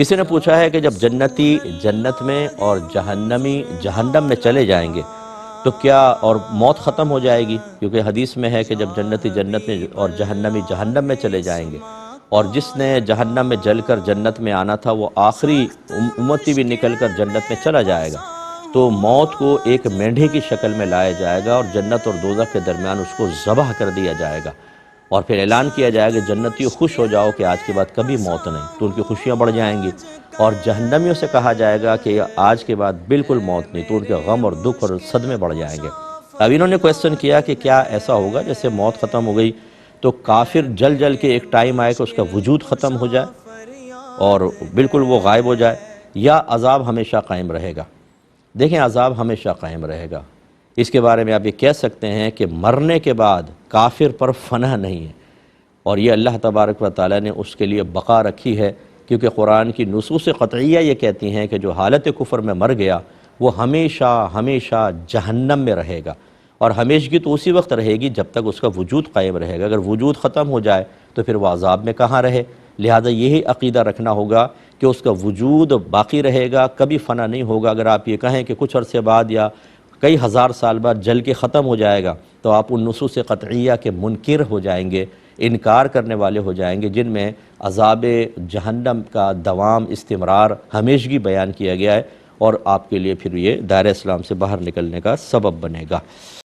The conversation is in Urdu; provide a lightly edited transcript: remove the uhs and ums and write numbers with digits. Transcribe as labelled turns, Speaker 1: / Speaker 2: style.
Speaker 1: کسی نے پوچھا ہے کہ جب جنتی جنت میں اور جہنمی جہنم میں چلے جائیں گے تو کیا اور موت ختم ہو جائے گی؟ کیونکہ حدیث میں ہے کہ جب جنتی جنت میں اور جہنمی جہنم میں چلے جائیں گے، اور جس نے جہنم میں جل کر جنت میں آنا تھا وہ آخری امتی بھی نکل کر جنت میں چلا جائے گا، تو موت کو ایک مینڈھے کی شکل میں لایا جائے گا اور جنت اور دوزخ کے درمیان اس کو ذبح کر دیا جائے گا، اور پھر اعلان کیا جائے گا جنتیوں خوش ہو جاؤ کہ آج کے بعد کبھی موت نہیں، تو ان کی خوشیاں بڑھ جائیں گی، اور جہنمیوں سے کہا جائے گا کہ آج کے بعد بالکل موت نہیں، تو ان کے غم اور دکھ اور صدمے بڑھ جائیں گے۔ اب انہوں نے کویسچن کیا کہ کیا ایسا ہوگا جیسے موت ختم ہو گئی تو کافر جل جل کے ایک ٹائم آئے کہ اس کا وجود ختم ہو جائے اور بالکل وہ غائب ہو جائے، یا عذاب ہمیشہ قائم رہے گا؟ دیکھیں، عذاب ہمیشہ قائم رہے گا۔ اس کے بارے میں آپ یہ کہہ سکتے ہیں کہ مرنے کے بعد کافر پر فنا نہیں ہے، اور یہ اللہ تبارک و تعالیٰ نے اس کے لیے بقا رکھی ہے، کیونکہ قرآن کی نصوص قطعیہ یہ کہتی ہیں کہ جو حالت کفر میں مر گیا وہ ہمیشہ ہمیشہ جہنم میں رہے گا، اور ہمیشگی تو اسی وقت رہے گی جب تک اس کا وجود قائم رہے گا۔ اگر وجود ختم ہو جائے تو پھر وہ عذاب میں کہاں رہے؟ لہٰذا یہی عقیدہ رکھنا ہوگا کہ اس کا وجود باقی رہے گا، کبھی فنا نہیں ہوگا۔ اگر آپ یہ کہیں کہ کچھ عرصے بعد یا کئی ہزار سال بعد جل کے ختم ہو جائے گا، تو آپ ان نصوص قطعیہ کے منکر ہو جائیں گے، انکار کرنے والے ہو جائیں گے، جن میں عذاب جہنم کا دوام، استمرار، ہمیشگی بیان کیا گیا ہے، اور آپ کے لیے پھر یہ دائرہ اسلام سے باہر نکلنے کا سبب بنے گا۔